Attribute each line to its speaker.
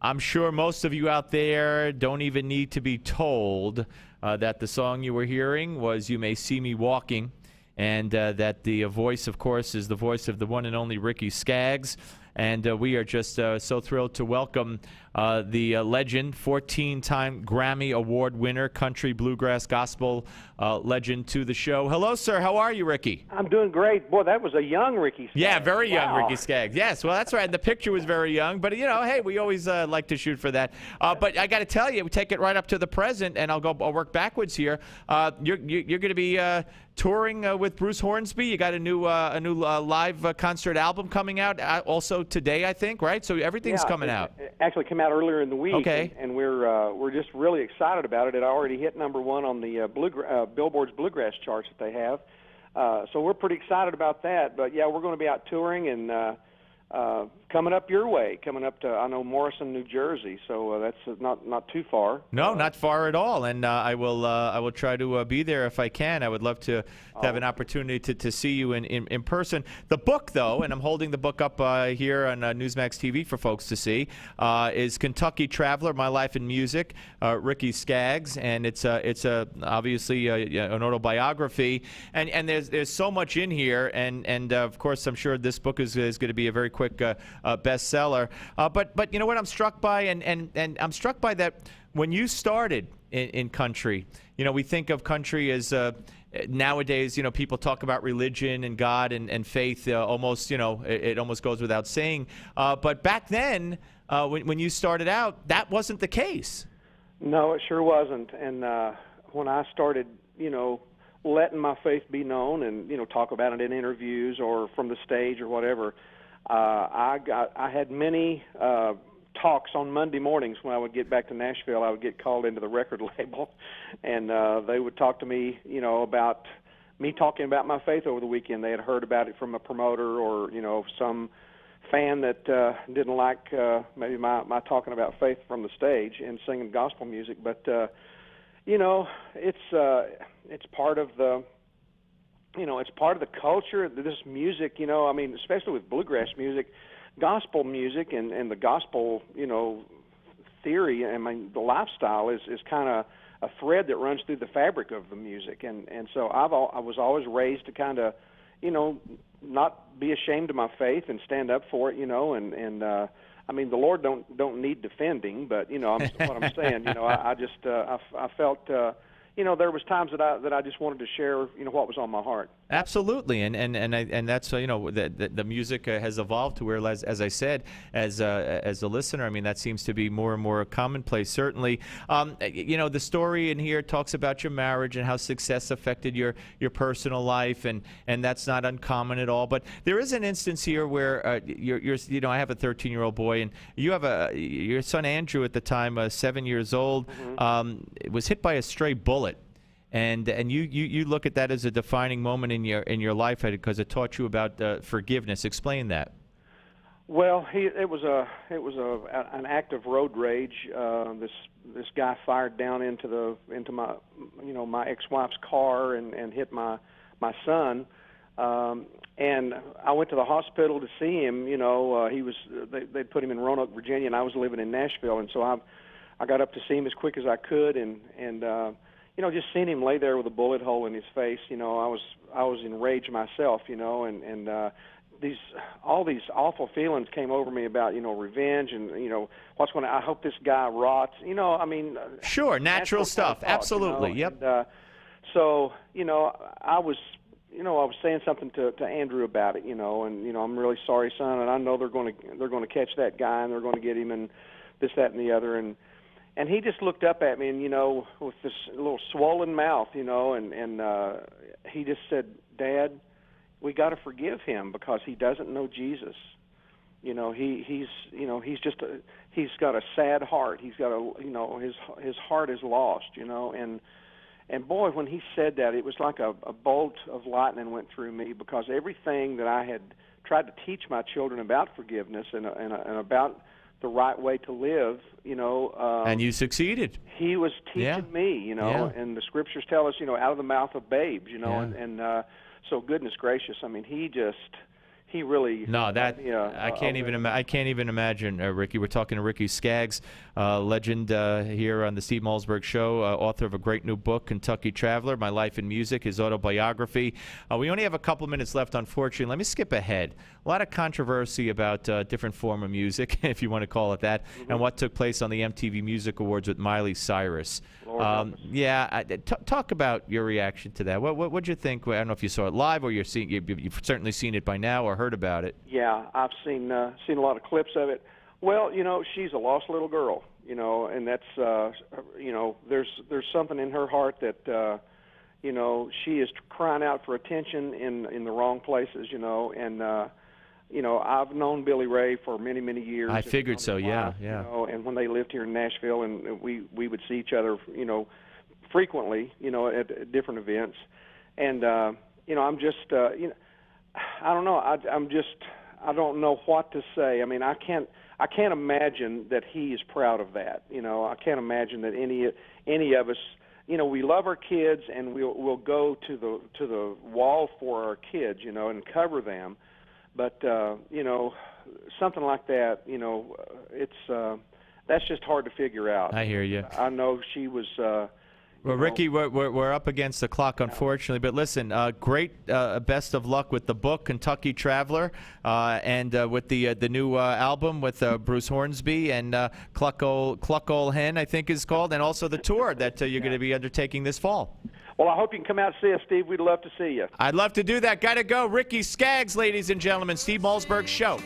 Speaker 1: I'm sure most of you out there don't even need to be told that the song you were hearing was You May See Me Walking, and that the voice, of course, is the voice of the one and only Ricky Skaggs. And we are just so thrilled to welcome the legend, 14-time Grammy Award winner, country, bluegrass, gospel legend to the show. Hello, sir. How are you, Ricky?
Speaker 2: I'm doing great. Boy, that was a young Ricky Skaggs.
Speaker 1: Yeah, very young
Speaker 2: Wow.
Speaker 1: Ricky Skaggs. Yes, well, that's right. The picture was very young. But, you know, hey, we always like to shoot for that. But I got to tell you, we take it right up to the present, and I'll work backwards here. You're going to be touring with Bruce Hornsby. You got a new live concert album coming out also today, I think, right? So everything's coming out.
Speaker 2: It actually came out earlier in the week,
Speaker 1: okay.
Speaker 2: and we're just really excited about it. It already hit #1 on the Billboard's Bluegrass charts that they have. So we're pretty excited about that. But, yeah, we're going to be out touring and coming up your way, coming up to, I know, Morrison, New Jersey. So that's not too far.
Speaker 1: No, not far at all. And I will try to be there if I can. I would love to have an opportunity to see you in person. The book, though, and I'm holding the book up here on Newsmax TV for folks to see, is Kentucky Traveler: My Life in Music, Ricky Skaggs, and it's obviously an autobiography. And there's so much in here, and of course I'm sure this book is going to be a very quick bestseller. But you know what I'm struck by, and I'm struck by that when you started in country. You know, we think of country as nowadays, you know, people talk about religion and God and faith almost, you know, it almost goes without saying. But back then, when you started out, that wasn't the case.
Speaker 2: No, it sure wasn't. And when I started, you know, letting my faith be known and, you know, talk about it in interviews or from the stage or whatever, I had many talks on Monday mornings when I would get back to Nashville. I would get called into the record label, and they would talk to me, you know, about me talking about my faith over the weekend. They had heard about it from a promoter or, you know, some fan that didn't like maybe my talking about faith from the stage and singing gospel music. But you know, it's part of the, you know, it's part of the culture. This music, you know, I mean, especially with bluegrass music, gospel music and the gospel, you know, theory, I mean, the lifestyle is kind of a thread that runs through the fabric of the music. And so I was always raised to kind of, you know, not be ashamed of my faith and stand up for it, you know, and I mean, the Lord don't need defending, but, you know, what I'm saying, you know, I just I felt you know, there was times that I just wanted to share, you know, what was on my heart.
Speaker 1: Absolutely, and that's you know, the music has evolved to where, as I said, as a listener, I mean, that seems to be more and more commonplace. Certainly, you know, the story in here talks about your marriage and how success affected your personal life, and that's not uncommon at all. But there is an instance here where you're you know, I have a 13-year-old boy, and you have your son Andrew at the time, 7 years old, was hit by a stray bullet. And you look at that as a defining moment in your life because it taught you about forgiveness. Explain that.
Speaker 2: Well, it was an act of road rage. This guy fired down into my, you know, my ex-wife's car and hit my son. And I went to the hospital to see him. You know, they put him in Roanoke, Virginia, and I was living in Nashville, and so I got up to see him as quick as I could, and you know, just seeing him lay there with a bullet hole in his face, you know, I was enraged myself, you know, and all these awful feelings came over me about, you know, revenge and, you know, I hope this guy rots, you know, I mean.
Speaker 1: Sure, natural stuff, thought, absolutely,
Speaker 2: you know?
Speaker 1: yep.
Speaker 2: And, so, you know, I was saying something to Andrew about it, you know, and, you know, I'm really sorry, son, and I know they're going to catch that guy and they're going to get him and this, that, and the other, and he just looked up at me, and, you know, with this little swollen mouth, you know, and he just said, "Dad, we got to forgive him because he doesn't know Jesus. You know, he's got a sad heart. He's got you know, his heart is lost, you know." And boy, when he said that, it was like a bolt of lightning went through me, because everything that I had tried to teach my children about forgiveness and about the right way to live, you know.
Speaker 1: And you succeeded.
Speaker 2: He was teaching me, you know, and the scriptures tell us, you know, out of the mouth of babes, you know, and so goodness gracious, I mean, he he really
Speaker 1: No, that I can't even imagine, Ricky. We're talking to Ricky Skaggs, legend here on the Steve Malzberg Show, author of a great new book, Kentucky Traveler: My Life in Music, his autobiography. We only have a couple minutes left, unfortunately. Let me skip ahead. A lot of controversy about different form of music, if you want to call it that, and what took place on the MTV Music Awards with Miley Cyrus. Talk about your reaction to that. What'd you think? I don't know if you saw it live or you've certainly seen it by now or heard about it.
Speaker 2: Yeah, I've seen a lot of clips of it. Well, she's a lost little girl, and that's there's something in her heart that she is crying out for attention in the wrong places, and I've known Billy Ray for many years.
Speaker 1: I figured so, yeah.
Speaker 2: And when they lived here in Nashville, and we would see each other, frequently, at different events, and I'm just, I don't know, I don't know what to say. I mean, I can't imagine that he is proud of that. I can't imagine that any of us. We love our kids, and we'll go to the wall for our kids, and cover them. But something like that, it's that's just hard to figure out.
Speaker 1: I hear you.
Speaker 2: I know she was.
Speaker 1: Well, Ricky, we're up against the clock, unfortunately. But listen, great, best of luck with the book, Kentucky Traveler, and with the new album with Bruce Hornsby and Cluck Ol' Hen, I think is called, and also the tour that you're going to be undertaking this fall.
Speaker 2: Well, I hope you can come out and see us, Steve. We'd love to see you.
Speaker 1: I'd love to do that. Got to go. Ricky Skaggs, ladies and gentlemen, Steve Malzberg Show.